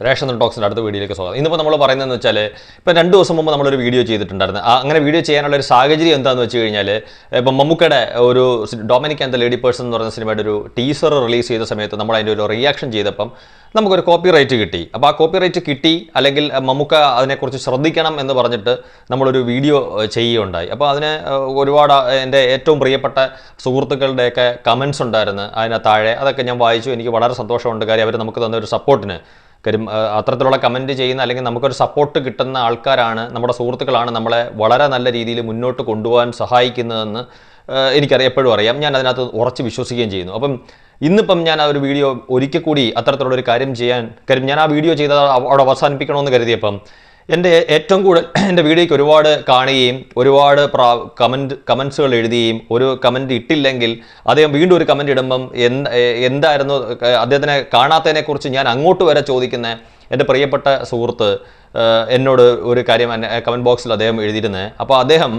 Ration ടോക്സിൻ്റെ അടുത്ത വീഡിയോയിലേക്ക് സ്വാഗതം. ഇന്നിപ്പോൾ നമ്മൾ പറയുന്നതെന്ന് വെച്ചാൽ ഇപ്പോൾ 2 ദിവസം മുമ്പ് നമ്മളൊരു വീഡിയോ ചെയ്തിട്ടുണ്ടായിരുന്നു. അങ്ങനെ വീഡിയോ ചെയ്യാനുള്ള ഒരു സാഹചര്യം എന്താണെന്ന് വെച്ച് കഴിഞ്ഞാൽ ഇപ്പം മമ്മൂക്കയുടെ ഒരു Dominic and the lady person എന്ന് പറയുന്ന സിനിമയുടെ ഒരു ടീസർ റിലീസ് ചെയ്ത സമയത്ത് നമ്മൾ അതിൻ്റെ ഒരു റിയാക്ഷൻ ചെയ്തപ്പം നമുക്കൊരു കോപ്പിറൈറ്റ് കിട്ടി. അപ്പോൾ ആ കോപ്പിറൈറ്റ് കിട്ടി, അല്ലെങ്കിൽ മമ്മൂക്ക അതിനെക്കുറിച്ച് ശ്രദ്ധിക്കണം എന്ന് പറഞ്ഞിട്ട് നമ്മളൊരു വീഡിയോ ചെയ്യുകയുണ്ടായി. അപ്പോൾ അതിന് ഒരുപാട് എൻ്റെ ഏറ്റവും പ്രിയപ്പെട്ട സുഹൃത്തുക്കളുടെയൊക്കെ കമൻസ് ഉണ്ടായിരുന്നു അതിന് താഴെ. അതൊക്കെ ഞാൻ വായിച്ചു. എനിക്ക് വളരെ സന്തോഷമുണ്ട്. കാര്യം അവർ നമുക്ക് തന്ന ഒരു സപ്പോർട്ടിന്. കാര്യം അത്തരത്തിലുള്ള കമൻറ്റ് ചെയ്യുന്ന അല്ലെങ്കിൽ നമുക്കൊരു സപ്പോർട്ട് കിട്ടുന്ന ആൾക്കാരാണ്, നമ്മുടെ സുഹൃത്തുക്കളാണ് നമ്മളെ വളരെ നല്ല രീതിയിൽ മുന്നോട്ട് കൊണ്ടുപോകാൻ സഹായിക്കുന്നതെന്ന് എനിക്കറിയാം, എപ്പോഴും അറിയാം. ഞാൻ അതിനകത്ത് ഉറച്ച് വിശ്വസിക്കുകയും ചെയ്യുന്നു. അപ്പം ഇന്നിപ്പം ഞാൻ ആ ഒരു വീഡിയോ ഒരിക്കൽ കൂടി അത്തരത്തിലുള്ളൊരു കാര്യം കാര്യം ഞാൻ ആ വീഡിയോ ചെയ്ത് അവിടെ അവസാനിപ്പിക്കണമെന്ന് കരുതിയപ്പം എൻ്റെ ഏറ്റവും കൂടുതൽ എൻ്റെ വീഡിയോയ്ക്ക് ഒരുപാട് കാണുകയും ഒരുപാട് കമൻസുകൾ എഴുതുകയും ഒരു കമൻറ്റ് ഇട്ടില്ലെങ്കിൽ അദ്ദേഹം വീണ്ടും ഒരു കമൻറ്റ് ഇടുമ്പം എന്തായിരുന്നു അദ്ദേഹത്തിനെ കാണാത്തതിനെക്കുറിച്ച് ഞാൻ അങ്ങോട്ട് വരെ ചോദിക്കുന്ന എൻ്റെ പ്രിയപ്പെട്ട സുഹൃത്ത് എന്നോട് ഒരു കാര്യം കമൻറ്റ് ബോക്സിൽ അദ്ദേഹം എഴുതിയിരുന്നത്. അപ്പോൾ അദ്ദേഹം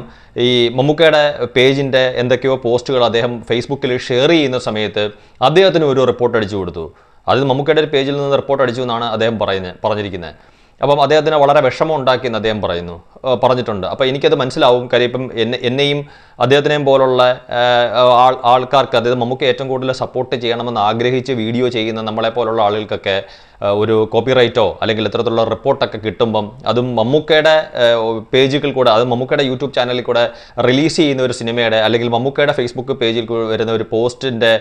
ഈ മമ്മൂക്കയുടെ പേജിൻ്റെ എന്തൊക്കെയോ പോസ്റ്റുകൾ അദ്ദേഹം ഫേസ്ബുക്കിൽ ഷെയർ ചെയ്യുന്ന സമയത്ത് അദ്ദേഹത്തിന് ഒരു റിപ്പോർട്ട് അടിച്ചു കൊടുത്തു. അത് മമ്മൂക്കയുടെ പേജിൽ നിന്ന് റിപ്പോർട്ട് അടിച്ചു എന്നാണ് അദ്ദേഹം പറഞ്ഞിരിക്കുന്നത്. അപ്പം അദ്ദേഹത്തിന് വളരെ വിഷമം ഉണ്ടാക്കിയെന്ന് അദ്ദേഹം പറഞ്ഞിട്ടുണ്ട്. അപ്പോൾ എനിക്കത് മനസ്സിലാവും. കാര്യം ഇപ്പം എന്നെയും അദ്ദേഹത്തിനെയും പോലുള്ള ആൾക്കാർക്ക്, അതായത് മമ്മൂക്ക ഏറ്റവും കൂടുതൽ സപ്പോർട്ട് ചെയ്യണമെന്ന് ആഗ്രഹിച്ച് വീഡിയോ ചെയ്യുന്ന നമ്മളെ പോലുള്ള ആളുകൾക്കൊക്കെ ഒരു കോപ്പിറൈറ്റോ അല്ലെങ്കിൽ ഇത്തരത്തിലുള്ള റിപ്പോർട്ടൊക്കെ കിട്ടുമ്പം അതും മമ്മൂക്കയുടെ പേജുകൾ കൂടെ, അത് മമ്മൂക്കയുടെ യൂട്യൂബ് ചാനലിൽ കൂടെ റിലീസ് ചെയ്യുന്ന ഒരു സിനിമയുടെ അല്ലെങ്കിൽ മമ്മൂക്കയുടെ ഫേസ്ബുക്ക് പേജിൽ വരുന്ന ഒരു പോസ്റ്റിൻ്റെ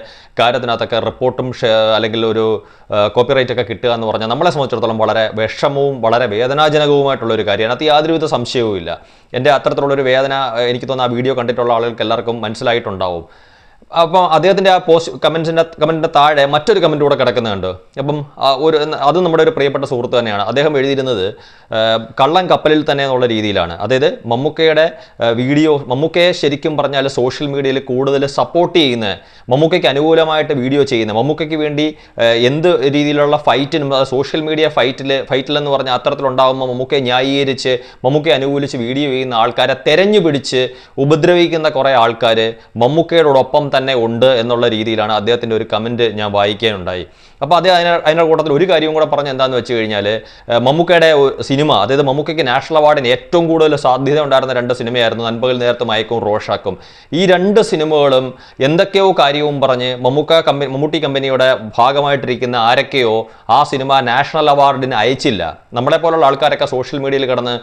കാര്യത്തിനകത്തൊക്കെ റിപ്പോർട്ടും അല്ലെങ്കിൽ ഒരു കോപ്പിറൈറ്റ് ഒക്കെ കിട്ടുക എന്ന് പറഞ്ഞാൽ നമ്മളെ സംബന്ധിച്ചിടത്തോളം വളരെ വിഷമവും വളരെ വേദനാജനകവുമായിട്ടുള്ള ഒരു കാര്യമാണ്. അത് യാതൊരുവിധ സംശയവും ഇല്ല. എൻ്റെ അത്തരത്തിലുള്ളൊരു വേദന എനിക്ക് തോന്നുന്നു ആ വീഡിയോ കണ്ടിട്ടുള്ള ആളുകൾക്ക് എല്ലാവർക്കും മനസ്സിലായിട്ടുണ്ടാവും. അപ്പോൾ അദ്ദേഹത്തിൻ്റെ ആ കമൻറ്റിൻ്റെ താഴെ മറ്റൊരു കമൻറ്റ് കൂടെ കിടക്കുന്നുണ്ട്. അപ്പം അത് നമ്മുടെ ഒരു പ്രിയപ്പെട്ട സുഹൃത്ത് തന്നെയാണ്. അദ്ദേഹം എഴുതിയിരുന്നത് കള്ളൻ കപ്പലിൽ തന്നെ എന്നുള്ള രീതിയിലാണ്. അതായത് മമ്മൂക്കയുടെ മമ്മൂക്കയെ ശരിക്കും പറഞ്ഞാൽ സോഷ്യൽ മീഡിയയിൽ കൂടുതൽ സപ്പോർട്ട് ചെയ്യുന്ന, മമ്മൂക്കയ്ക്ക് അനുകൂലമായിട്ട് വീഡിയോ ചെയ്യുന്ന, മമ്മൂക്കയ്ക്ക് വേണ്ടി എന്ത് രീതിയിലുള്ള ഫൈറ്റിനും സോഷ്യൽ മീഡിയ ഫൈറ്റിലെന്ന് പറഞ്ഞാൽ അത്തരത്തിലുണ്ടാകുമ്പോൾ മമ്മൂക്കയെ ന്യായീകരിച്ച് മമ്മൂക്കയെ അനുകൂലിച്ച് വീഡിയോ ചെയ്യുന്ന ആൾക്കാരെ തെരഞ്ഞു പിടിച്ച് ഉപദ്രവിക്കുന്ന കുറേ ആൾക്കാർ മമ്മൂക്കയോടൊപ്പം തന്നെ ഉണ്ട് എന്നുള്ള രീതിയിലാണ് അദ്ദേഹത്തിൻ്റെ ഒരു കമൻറ്റ് ഞാൻ വായിക്കാനുണ്ടായി. അപ്പോൾ അതിൻ്റെ കൂട്ടത്തിൽ ഒരു കാര്യവും കൂടെ പറഞ്ഞ് എന്താണെന്ന് വെച്ച് കഴിഞ്ഞാൽ മമ്മൂക്കയുടെ സിനിമ, അതായത് മമ്മൂക്കയ്ക്ക് നാഷണൽ അവാർഡിന് ഏറ്റവും കൂടുതൽ സാധ്യത ഉണ്ടായിരുന്ന 2 സിനിമയായിരുന്നു നൻപകൽ നേരത്ത് മയക്കും റോഷാക്കും. ഈ 2 സിനിമകളും എന്തൊക്കെയോ കാര്യവും പറഞ്ഞ് മമ്മൂട്ടി കമ്പനിയുടെ ഭാഗമായിട്ടിരിക്കുന്ന ആരൊക്കെയോ ആ സിനിമ നാഷണൽ അവാർഡിന് അയച്ചില്ല. നമ്മളെ പോലുള്ള ആൾക്കാരൊക്കെ സോഷ്യൽ മീഡിയയിൽ കിടന്ന്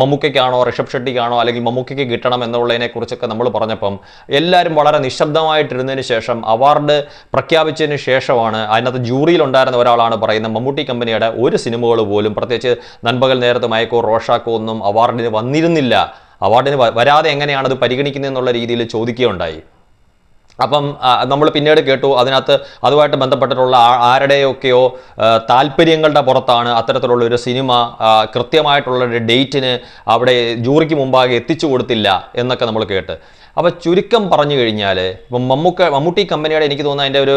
മമ്മൂക്കയ്ക്കാണോ ഋഷഭ് ഷെട്ടിക്കാണോ അല്ലെങ്കിൽ മമ്മൂക്കയ്ക്ക് കിട്ടണം എന്നുള്ളതിനെ കുറിച്ചൊക്കെ നമ്മൾ പറഞ്ഞപ്പം എല്ലാവരും വളരെ നിശബ്ദമായിട്ടിരുന്നതിന് ശേഷം അവാർഡ് പ്രഖ്യാപിച്ചതിന് ശേഷമാണ് അതിനകത്ത് ജൂറിയിലുണ്ടായിരുന്ന ഒരാളാണ് പറയുന്നത് മമ്മൂട്ടി കമ്പനിയുടെ ഒരു സിനിമകൾ പോലും, പ്രത്യേകിച്ച് നൻപകൽ നേരത്ത് മയക്കോ റോഷാക്കോ ഒന്നും അവാർഡിന് വന്നിരുന്നില്ല. അവാർഡിന് വരാതെ എങ്ങനെയാണ് അത് പരിഗണിക്കുന്നതെന്നുള്ള രീതിയിൽ ചോദിക്കുകയുണ്ടായി. അപ്പം നമ്മൾ പിന്നീട് കേട്ടു അതിനകത്ത് അതുമായിട്ട് ബന്ധപ്പെട്ടിട്ടുള്ള ആരുടെയൊക്കെയോ താല്പര്യങ്ങളുടെ പുറത്താണ് അത്തരത്തിലുള്ള ഒരു സിനിമ കൃത്യമായിട്ടുള്ളൊരു ഡേറ്റിന് അവിടെ ജൂറിക്ക് മുമ്പാകെ എത്തിച്ചു കൊടുത്തില്ല എന്നൊക്കെ നമ്മൾ കേട്ട്. അപ്പോൾ ചുരുക്കം പറഞ്ഞു കഴിഞ്ഞാൽ ഇപ്പം മമ്മൂട്ടി കമ്പനിയുടെ എനിക്ക് തോന്നുന്നു അതിൻ്റെ ഒരു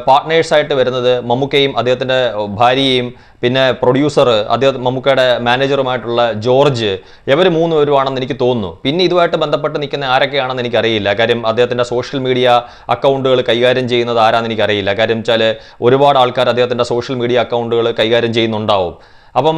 പാർട്ട്നേഴ്സായിട്ട് വരുന്നത് മമ്മൂക്കയും അദ്ദേഹത്തിൻ്റെ ഭാര്യയും പിന്നെ പ്രൊഡ്യൂസർ മമ്മൂക്കയുടെ മാനേജറുമായിട്ടുള്ള ജോർജ്, ഇവർ 3 പേരുമാണെന്ന് എനിക്ക് തോന്നുന്നു. പിന്നെ ഇതുമായിട്ട് ബന്ധപ്പെട്ട് നിൽക്കുന്ന ആരൊക്കെയാണെന്ന് എനിക്കറിയില്ല. കാര്യം അദ്ദേഹത്തിൻ്റെ സോഷ്യൽ മീഡിയ അക്കൗണ്ടുകൾ കൈകാര്യം ചെയ്യുന്നത് ആരാണെന്ന് എനിക്കറിയില്ല. കാര്യം വെച്ചാൽ ഒരുപാട് ആൾക്കാർ അദ്ദേഹത്തിൻ്റെ സോഷ്യൽ മീഡിയ അക്കൗണ്ടുകൾ കൈകാര്യം ചെയ്യുന്നുണ്ടാവും. അപ്പം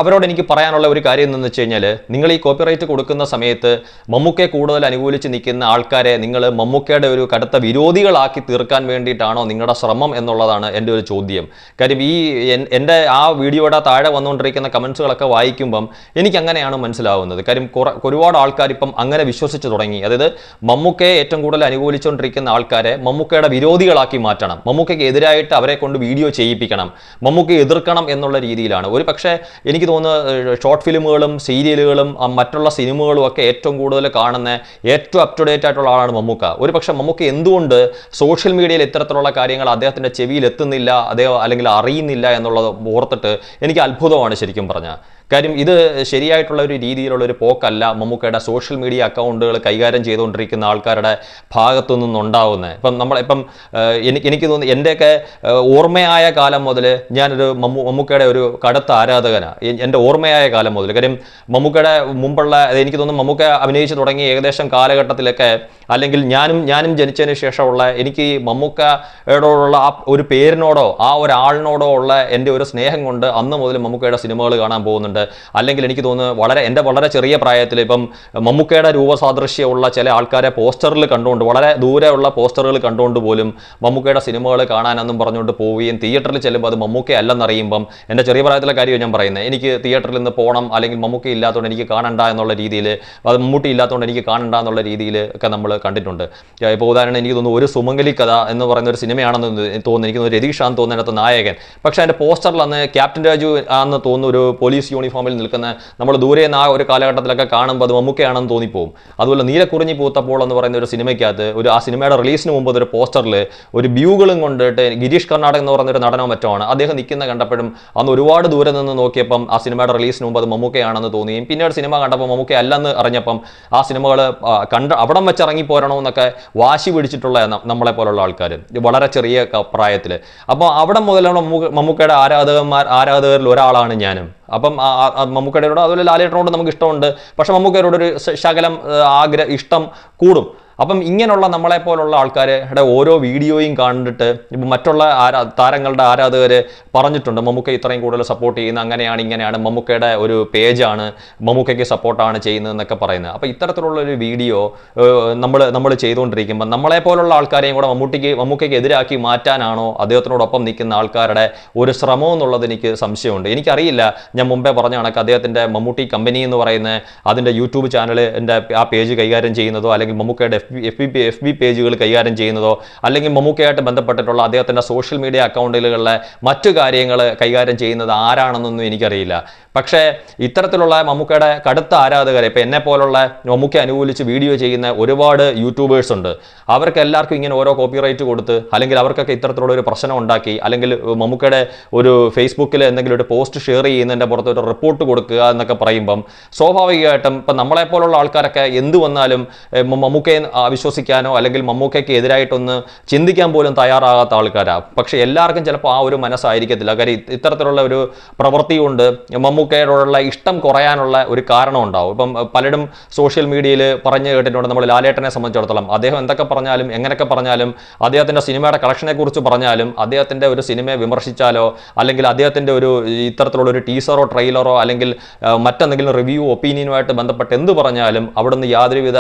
അവരോട് എനിക്ക് പറയാനുള്ള ഒരു കാര്യം എന്തെന്ന് വെച്ച് കഴിഞ്ഞാൽ, നിങ്ങൾ ഈ കോപ്പിറൈറ്റ് കൊടുക്കുന്ന സമയത്ത് മമ്മൂക്കയെ കൂടുതൽ അനുകൂലിച്ച് നിൽക്കുന്ന ആൾക്കാരെ നിങ്ങൾ മമ്മൂക്കയുടെ ഒരു കടുത്ത വിരോധികളാക്കി തീർക്കാൻ വേണ്ടിയിട്ടാണോ നിങ്ങളുടെ ശ്രമം എന്നുള്ളതാണ് എൻ്റെ ഒരു ചോദ്യം. കാര്യം എൻ്റെ ആ വീഡിയോയുടെ താഴെ വന്നുകൊണ്ടിരിക്കുന്ന കമൻസുകളൊക്കെ വായിക്കുമ്പം എനിക്ക് അങ്ങനെയാണ് മനസ്സിലാവുന്നത്. കാര്യം ഒരുപാട് ആൾക്കാർ ഇപ്പം അങ്ങനെ വിശ്വസിച്ച് തുടങ്ങി. അതായത് മമ്മൂക്കയെ ഏറ്റവും കൂടുതൽ അനുകൂലിച്ചുകൊണ്ടിരിക്കുന്ന ആൾക്കാരെ മമ്മൂക്കയുടെ വിരോധികളാക്കി മാറ്റണം, മമ്മൂക്കയ്ക്ക് എതിരായിട്ട് അവരെ കൊണ്ട് വീഡിയോ ചെയ്യിപ്പിക്കണം, മമ്മൂക്കയെ എതിർക്കണം എന്നുള്ള രീതിയിലാണ്. ഒരു പക്ഷേ എനിക്ക് തോന്നുന്നു ഷോർട്ട് ഫിലിമുകളും സീരിയലുകളും മറ്റുള്ള സിനിമകളും ഒക്കെ ഏറ്റവും കൂടുതൽ കാണുന്ന ഏറ്റവും അപ് ടു ഡേറ്റ് ആയിട്ടുള്ള ആളാണ് മമ്മൂക്ക. ഒരു പക്ഷേ മമ്മൂക്ക എന്തുകൊണ്ട് സോഷ്യൽ മീഡിയയിൽ ഇത്തരത്തിലുള്ള കാര്യങ്ങൾ അദ്ദേഹത്തിൻ്റെ ചെവിയിൽ എത്തുന്നില്ല, അല്ലെങ്കിൽ അറിയുന്നില്ല എന്നുള്ളത് ഓർത്തിട്ട് എനിക്ക് അത്ഭുതമാണ് ശരിക്കും പറഞ്ഞാൽ. കാര്യം ഇത് ശരിയായിട്ടുള്ള ഒരു രീതിയിലുള്ള ഒരു പോക്കല്ല മമ്മൂക്കയുടെ സോഷ്യൽ മീഡിയ അക്കൗണ്ടുകൾ കൈകാര്യം ചെയ്തുകൊണ്ടിരിക്കുന്ന ആൾക്കാരുടെ ഭാഗത്തു നിന്നുണ്ടാവുന്നത്. ഇപ്പം എനിക്ക് തോന്നുന്നു എൻ്റെയൊക്കെ ഓർമ്മയായ കാലം മുതൽ ഞാനൊരു മമ്മൂക്കയുടെ ഒരു കടുത്ത ആരാധകനാണ്. എൻ്റെ ഓർമ്മയായ കാലം മുതൽ. കാര്യം മമ്മൂക്കയുടെ മുമ്പുള്ള എനിക്ക് തോന്നുന്നു മമ്മൂക്ക അഭിനയിച്ച് തുടങ്ങി ഏകദേശം കാലഘട്ടത്തിലൊക്കെ, അല്ലെങ്കിൽ ഞാനും ജനിച്ചതിന് ശേഷമുള്ള എനിക്ക് ഈ മമ്മൂക്കയോടുള്ള ആ ഒരു പേരിനോടോ ആ ഒരാളിനോടോ ഉള്ള എൻ്റെ ഒരു സ്നേഹം കൊണ്ട് അന്ന് മുതൽ മമ്മൂക്കയുടെ സിനിമകൾ കാണാൻ പോകുന്നുണ്ട്. അല്ലെങ്കിൽ എനിക്ക് തോന്നുന്നു എൻ്റെ വളരെ ചെറിയ പ്രായത്തിൽ ഇപ്പം മമ്മൂക്കയുടെ രൂപസാദൃശ്യമുള്ള ചില ആൾക്കാരെ പോസ്റ്ററിൽ കണ്ടുകൊണ്ട്, വളരെ ദൂരെയുള്ള പോസ്റ്ററുകൾ കണ്ടുകൊണ്ട് പോലും മമ്മൂക്കയുടെ സിനിമകൾ കാണാനെന്നും പറഞ്ഞുകൊണ്ട് പോവുകയും തിയേറ്ററിൽ ചെല്ലുമ്പോൾ അത് മമ്മൂക്ക അല്ലെന്നറിയുമ്പം, എൻ്റെ ചെറിയ പ്രായത്തിലെ കാര്യമാണ് ഞാൻ പറയുന്നത്, എനിക്ക് തിയേറ്ററിൽ നിന്ന് പോകണം, അല്ലെങ്കിൽ മമ്മൂക്ക ഇല്ലാത്തതുകൊണ്ട് എനിക്ക് കാണണ്ട എന്നുള്ള രീതിയിൽ, അത് മമ്മൂട്ടി ഇല്ലാത്തതുകൊണ്ട് എനിക്ക് കാണണ്ട എന്നുള്ള രീതിയിൽ ഒക്കെ നമ്മൾ കണ്ടിട്ടുണ്ട്. ഇപ്പോൾ ഉദാഹരണം എനിക്ക് തോന്നുന്നു ഒരു സുമംഗലി കഥ എന്ന് പറയുന്ന ഒരു സിനിമയാണെന്ന് തോന്നുന്നു, എനിക്ക് രതീഷാന്ന് തോന്നുന്നതിനകത്ത് നായകൻ. പക്ഷേ അതിൻ്റെ പോസ്റ്ററിൽ അന്ന് ക്യാപ്റ്റൻ രാജു ആണെന്ന് തോന്നുന്നു ഒരു പോലീസ് യൂണിഫോമിൽ നിൽക്കുന്ന, നമ്മൾ ദൂരെ നിന്ന് ആ ഒരു കാലഘട്ടത്തിലൊക്കെ കാണുമ്പോൾ അത് മമ്മൂക്കയാണെന്ന് തോന്നിപ്പോവും. അതുപോലെ നീലക്കുറിഞ്ഞി പൂത്തപ്പോൾ എന്ന് പറയുന്ന ഒരു സിനിമയ്ക്കകത്ത് ആ സിനിമയുടെ റിലീസിന് മുമ്പ് ഒരു പോസ്റ്ററിൽ ഒരു ബ്യൂകളും കൊണ്ടിട്ട് ഗിരീഷ് കർണാടക എന്ന് പറയുന്ന ഒരു നടനോ മറ്റോ ആണ്, അദ്ദേഹം നിൽക്കുന്ന കണ്ടപ്പോഴും അന്ന് ഒരുപാട് ദൂരെ നിന്ന് നോക്കിയപ്പം ആ സിനിമയുടെ റിലീസിന് മുമ്പ് അത് മമ്മൂക്കയാണെന്ന് തോന്നിയും പിന്നീട് സിനിമ കണ്ടപ്പോൾ മമ്മൂക്ക അല്ലെന്ന് അറിഞ്ഞപ്പം ആ സിനിമകൾ അവിടം വെച്ച് ഇറങ്ങിപ്പോരണോന്നൊക്കെ വാശി പിടിച്ചിട്ടുള്ള നമ്മളെ പോലുള്ള ആൾക്കാർ വളരെ ചെറിയ പ്രായത്തിൽ. അപ്പോൾ അവിടെ മുതലാണ് മമ്മൂക്കയുടെ ആരാധകരിൽ ഒരാളാണ് ഞാനും. അപ്പം മമ്മൂക്കയോട് അതുപോലെ ലാലേട്ടനോട് നമുക്ക് ഇഷ്ടമുണ്ട്, പക്ഷെ മമ്മൂക്കയോടൊരു ശകലം ഇഷ്ടം കൂടും. അപ്പം ഇങ്ങനെയുള്ള നമ്മളെപ്പോലുള്ള ആൾക്കാരുടെ ഓരോ വീഡിയോയും കണ്ടിട്ട് ഇപ്പം മറ്റുള്ള താരങ്ങളുടെ ആരാധകർ പറഞ്ഞിട്ടുണ്ട് മമ്മൂക്ക ഇത്രയും കൂടുതൽ സപ്പോർട്ട് ചെയ്യുന്ന അങ്ങനെയാണ് ഇങ്ങനെയാണ്, മമ്മൂക്കയുടെ ഒരു പേജാണ്, മമ്മൂക്കയ്ക്ക് സപ്പോർട്ടാണ് ചെയ്യുന്നതെന്നൊക്കെ പറയുന്നത്. അപ്പോൾ ഇത്തരത്തിലുള്ളൊരു വീഡിയോ നമ്മൾ ചെയ്തുകൊണ്ടിരിക്കുമ്പോൾ നമ്മളെപ്പോലുള്ള ആൾക്കാരെയും കൂടെ മമ്മൂക്കയ്ക്ക് എതിരാക്കി മാറ്റാനാണോ അദ്ദേഹത്തിനോടൊപ്പം നിൽക്കുന്ന ആൾക്കാരുടെ ഒരു ശ്രമം എന്നുള്ളത് എനിക്ക് സംശയമുണ്ട്. എനിക്കറിയില്ല, ഞാൻ മുമ്പേ പറഞ്ഞ കണക്ക് അദ്ദേഹത്തിൻ്റെ മമ്മൂട്ടി കമ്പനി എന്ന് പറയുന്ന അതിൻ്റെ യൂട്യൂബ് ചാനൽ ആ പേജ് കൈകാര്യം ചെയ്യുന്നതോ, അല്ലെങ്കിൽ മമ്മൂക്കയുടെ എഫ് ബി പേജുകൾ കൈകാര്യം ചെയ്യുന്നതോ, അല്ലെങ്കിൽ മമ്മൂക്കയായിട്ട് ബന്ധപ്പെട്ടിട്ടുള്ള അദ്ദേഹത്തിൻ്റെ സോഷ്യൽ മീഡിയ അക്കൗണ്ടുകളിലെ മറ്റു കാര്യങ്ങൾ കൈകാര്യം ചെയ്യുന്നത് ആരാണെന്നൊന്നും എനിക്കറിയില്ല. പക്ഷേ ഇത്തരത്തിലുള്ള മമ്മൂക്കയുടെ കടുത്ത ആരാധകരെ, ഇപ്പം എന്നെ പോലുള്ള മമ്മൂക്ക അനുകൂലിച്ച് വീഡിയോ ചെയ്യുന്ന ഒരുപാട് യൂട്യൂബേഴ്സ് ഉണ്ട്. അവർക്ക് എല്ലാവർക്കും ഇങ്ങനെ ഓരോ കോപ്പിറൈറ്റ് കൊടുത്ത്, അല്ലെങ്കിൽ അവർക്കൊക്കെ ഇത്തരത്തിലുള്ള ഒരു പ്രശ്നം ഉണ്ടാക്കി, അല്ലെങ്കിൽ മമ്മൂക്കയുടെ ഒരു ഫേസ്ബുക്കിൽ എന്തെങ്കിലും ഒരു പോസ്റ്റ് ഷെയർ ചെയ്യുന്നതിൻ്റെ പുറത്ത് ഒരു റിപ്പോർട്ട് കൊടുക്കുക എന്നൊക്കെ പറയുമ്പം സ്വാഭാവികമായിട്ടും ഇപ്പം നമ്മളെപ്പോലുള്ള ആൾക്കാരൊക്കെ എന്ത് വന്നാലും മമ്മൂക്കയെ അവിശ്വസിക്കാനോ അല്ലെങ്കിൽ മമ്മൂക്കയ്ക്ക് എതിരായിട്ടൊന്ന് ചിന്തിക്കാൻ പോലും തയ്യാറാകാത്ത ആൾക്കാരാണ്. പക്ഷെ എല്ലാവർക്കും ചിലപ്പോൾ ആ ഒരു മനസ്സായിരിക്കത്തില്ല. കാര്യം ഇത്തരത്തിലുള്ള ഒരു പ്രവൃത്തി കൊണ്ട് മമ്മൂക്കയോടുള്ള ഇഷ്ടം കുറയാനുള്ള ഒരു കാരണം ഉണ്ടാവും. ഇപ്പം പലരും സോഷ്യൽ മീഡിയയിൽ പറഞ്ഞു കേട്ടിട്ടുണ്ട്, നമ്മൾ ലാലേട്ടനെ സംബന്ധിച്ചിടത്തോളം അദ്ദേഹം എന്തൊക്കെ പറഞ്ഞാലും എങ്ങനെയൊക്കെ പറഞ്ഞാലും, അദ്ദേഹത്തിൻ്റെ സിനിമയുടെ കളക്ഷനെ കുറിച്ച് പറഞ്ഞാലും, അദ്ദേഹത്തിൻ്റെ ഒരു സിനിമയെ വിമർശിച്ചാലോ, അല്ലെങ്കിൽ അദ്ദേഹത്തിൻ്റെ ഒരു ഇത്തരത്തിലുള്ള ഒരു ടീസറോ ട്രെയിലറോ അല്ലെങ്കിൽ മറ്റെന്തെങ്കിലും റിവ്യൂ ഒപ്പീനിയനുമായിട്ട് ബന്ധപ്പെട്ട് എന്ത് പറഞ്ഞാലും അവിടുന്ന് യാതൊരുവിധ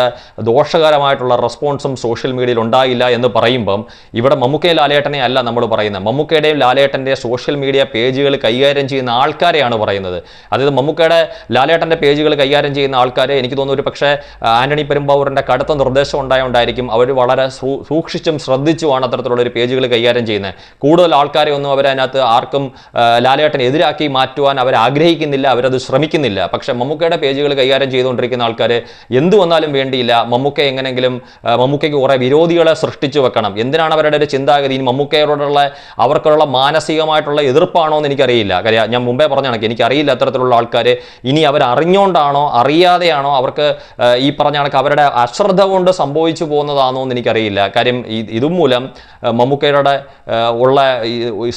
ദോഷകരമായിട്ടുള്ള റെസ്പോൺസും സോഷ്യൽ മീഡിയയിൽ ഉണ്ടായില്ല എന്ന് പറയുമ്പം ഇവിടെ മമ്മൂക്കയും ലാലേട്ടനെ അല്ല നമ്മൾ പറയുന്നത്, മമ്മൂക്കയുടെയും ലാലേട്ടൻ്റെ സോഷ്യൽ മീഡിയ പേജുകൾ കൈകാര്യം ചെയ്യുന്ന ആൾക്കാരെയാണ് പറയുന്നത്. അതായത് മമ്മൂക്കയുടെ ലാലേട്ടൻ്റെ പേജുകൾ കൈകാര്യം ചെയ്യുന്ന ആൾക്കാരെ എനിക്ക് തോന്നുന്നു ഒരു പക്ഷേ ആന്റണി പെരുമ്പാവൂരിൻ്റെ കടുത്ത നിർദ്ദേശം ഉണ്ടായോണ്ടായിരിക്കും അവർ വളരെ സൂക്ഷിച്ചും ശ്രദ്ധിച്ചുമാണ് അത്തരത്തിലുള്ള ഒരു പേജുകൾ കൈകാര്യം ചെയ്യുന്നത്. കൂടുതൽ ആൾക്കാരെ ഒന്നും അവരതിനകത്ത് ആർക്കും ലാലേട്ടനെ എതിരാക്കി മാറ്റുവാൻ അവർ ആഗ്രഹിക്കുന്നില്ല, അവരത് ശ്രമിക്കുന്നില്ല. പക്ഷേ മമ്മൂക്കയുടെ പേജുകൾ കൈകാര്യം ചെയ്തുകൊണ്ടിരിക്കുന്ന ആൾക്കാർ എന്ത് വന്നാലും വേണ്ടിയില്ല, മമ്മൂക്ക എങ്ങനെയെങ്കിലും മമ്മൂക്കയ്ക്ക് കുറേ വിരോധികളെ സൃഷ്ടിച്ചു വെക്കണം. എന്തിനാണ് അവരുടെ ഒരു ചിന്താഗതി? അവർക്കുള്ള മാനസികമായിട്ടുള്ള എതിർപ്പാണോ എന്ന് എനിക്കറിയില്ല. കാര്യം ഞാൻ മുമ്പേ പറഞ്ഞ കണക്ക് എനിക്കറിയില്ല അത്തരത്തിലുള്ള ആൾക്കാർ ഇനി അവർ അറിഞ്ഞുകൊണ്ടാണോ അറിയാതെയാണോ അവർക്ക് ഈ പറഞ്ഞ കണക്ക് അവരുടെ അശ്രദ്ധ കൊണ്ട് സംഭവിച്ചു പോകുന്നതാണോ എന്ന് എനിക്കറിയില്ല. കാര്യം ഇതുമൂലം മമ്മൂക്കയുടെ ഉള്ള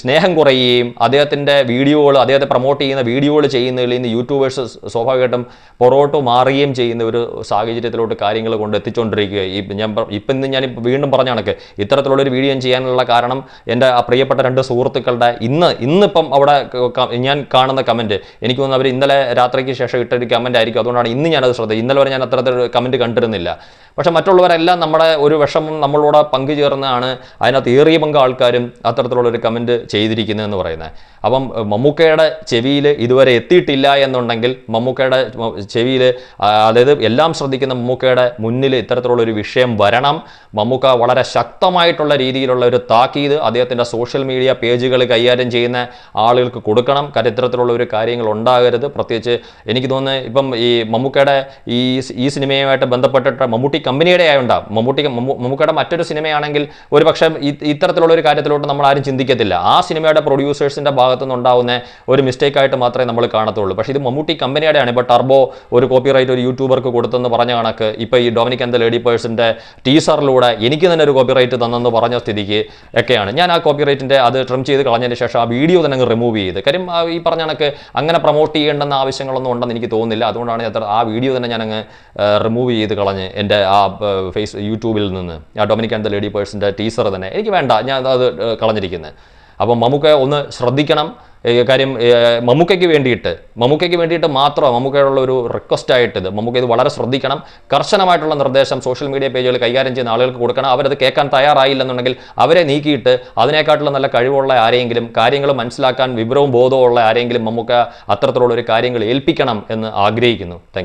സ്നേഹം കുറയുകയും അദ്ദേഹത്തിൻ്റെ വീഡിയോകൾ, അദ്ദേഹത്തെ പ്രൊമോട്ട് ചെയ്യുന്ന വീഡിയോകൾ ചെയ്യുന്നതിൽ നിന്ന് യൂട്യൂബേഴ്സ് സ്വാഭാവികമായിട്ടും പുറകോട്ട് മാറുകയും ചെയ്യുന്ന ഒരു സാഹചര്യത്തിലോട്ട് കാര്യങ്ങൾ കൊണ്ട് എത്തിച്ചുകൊണ്ടിരിക്കുക. ഇന്ന് ഞാൻ വീണ്ടും പറഞ്ഞ കണക്ക് ഇത്തരത്തിലുള്ളൊരു വീഡിയോ ചെയ്യാനുള്ള കാരണം എൻ്റെ ആ പ്രിയപ്പെട്ട രണ്ട് സുഹൃത്തുക്കളുടെ ഇന്നിപ്പം അവിടെ ഞാൻ കാണുന്ന കമൻറ്റ്, എനിക്ക് തോന്നുന്നു അവർ ഇന്നലെ രാത്രിക്ക് ശേഷം ഇട്ടൊരു കമൻ്റ് ആയിരിക്കും. അതുകൊണ്ടാണ് ഇന്ന് ഞാനത് ശ്രദ്ധിച്ചത്. ഇന്നലെ വരെ ഞാൻ അത്തരത്തിലൊരു കമൻറ്റ് കണ്ടിരുന്നില്ല. പക്ഷെ മറ്റുള്ളവരെല്ലാം നമ്മുടെ ഒരു വിഷമം നമ്മളോട് പങ്കുചേർന്നാണ് അതിനകത്ത് ഏറിയ പങ്ക് ആൾക്കാരും അത്തരത്തിലുള്ളൊരു കമൻറ്റ് ചെയ്തിരിക്കുന്നതെന്ന് പറയുന്നത്. അപ്പം മമ്മൂക്കയുടെ ചെവിയിൽ ഇതുവരെ എത്തിയിട്ടില്ല എന്നുണ്ടെങ്കിൽ മമ്മൂക്കയുടെ ചെവിയിൽ, അതായത് എല്ലാം ശ്രദ്ധിക്കുന്ന മമ്മൂക്കയുടെ മുന്നിൽ ഇത്തരത്തിലുള്ളൊരു വിഷയം വരണം. മമ്മൂക്ക വളരെ ശക്തമായിട്ടുള്ള രീതിയിലുള്ള ഒരു താക്കീത് അദ്ദേഹത്തിൻ്റെ സോഷ്യൽ മീഡിയ പേജുകൾ കൈകാര്യം ചെയ്യുന്ന ആളുകൾക്ക് കൊടുക്കണം. കാര്യം ഇത്തരത്തിലുള്ള ഒരു കാര്യങ്ങൾ ഉണ്ടാകരുത്. പ്രത്യേകിച്ച് എനിക്ക് തോന്നുന്നത് ഇപ്പം ഈ മമ്മൂക്കയുടെ ഈ സിനിമയുമായിട്ട് ബന്ധപ്പെട്ടിട്ട് മമ്മൂട്ടി കമ്പനിയുടെ ആയതുകൊണ്ടാണ്. മമ്മൂക്കയുടെ മറ്റൊരു സിനിമയാണെങ്കിൽ ഒരു പക്ഷേ ഇത്തരത്തിലുള്ള ഒരു കാര്യത്തിലോട്ട് നമ്മൾ ആരും ചിന്തിക്കത്തില്ല. ആ സിനിമയുടെ പ്രൊഡ്യൂസേഴ്സിന്റെ ഭാഗത്തു നിന്നുണ്ടാവുന്ന ഒരു മിസ്റ്റേക്ക് ആയിട്ട് മാത്രമേ നമ്മൾ കാണത്തുള്ളൂ. പക്ഷേ ഇത് മമ്മൂട്ടി കമ്പനിയുടെയാണ്. ഇപ്പോൾ ടർബോ ഒരു കോപ്പിറൈറ്റ് ഒരു യൂട്യൂബർക്ക് കൊടുത്തെന്ന് പറഞ്ഞ കണക്ക് ഇപ്പോൾ ഈ ഡൊമിനിക് ആൻഡ് ദ ലേഡി പേഴ്സന്റെ ടീസറിലൂടെ എനിക്ക് തന്നെ ഒരു കോപ്പിറൈറ്റ് തന്നെന്ന് പറഞ്ഞ സ്ഥിതിക്ക് ഒക്കെയാണ് ഞാൻ ആ കോപ്പിറൈറ്റിന്റെ അത് ട്രിം ചെയ്ത് കളഞ്ഞതിന് ശേഷം ആ വീഡിയോ തന്നെ അങ്ങ് റിമൂവ് ചെയ്ത്. കാര്യം ഈ പറഞ്ഞ കണക്ക് അങ്ങനെ പ്രൊമോട്ട് ചെയ്യേണ്ടെന്ന ആവശ്യങ്ങളൊന്നും ഉണ്ടെന്ന് എനിക്ക് തോന്നുന്നില്ല. അതുകൊണ്ടാണ് ആ വീഡിയോ തന്നെ ഞാൻ അങ്ങ് റിമൂവ് ചെയ്ത് കളഞ്ഞ് എൻ്റെ ആ യൂട്യൂബിൽ നിന്ന് ആ ഡൊമിനിക് ആൻഡ് ദ ലേഡി പേഴ്സന്റെ ടീസർ തന്നെ എനിക്ക് വേണ്ട, ഞാൻ അത് കളഞ്ഞിരിക്കുന്നത്. അപ്പം മമ്മൂക്ക ഒന്ന് ശ്രദ്ധിക്കണം. കാര്യം മമ്മൂക്കയ്ക്ക് വേണ്ടിയിട്ട് മാത്രം മമ്മൂക്കയോടുള്ള ഒരു റിക്വസ്റ്റ് ആയിട്ട് മമ്മൂക്ക ഇത് വളരെ ശ്രദ്ധിക്കണം. കർശനമായിട്ടുള്ള നിർദ്ദേശം സോഷ്യൽ മീഡിയ പേജുകൾ കൈകാര്യം ചെയ്യുന്ന ആളുകൾക്ക് കൊടുക്കണം. അവരത് കേൾക്കാൻ തയ്യാറായില്ലെന്നുണ്ടെങ്കിൽ അവരെ നീക്കിയിട്ട് അതിനേക്കാട്ടുള്ള നല്ല കഴിവുള്ള ആരെങ്കിലും, കാര്യങ്ങൾ മനസ്സിലാക്കാൻ വിവരവും ബോധവും ഉള്ള ആരെങ്കിലും മമ്മൂക്ക അത്തരത്തിലുള്ള ഒരു കാര്യങ്ങൾ ഏൽപ്പിക്കണം എന്ന് ആഗ്രഹിക്കുന്നു. താങ്ക്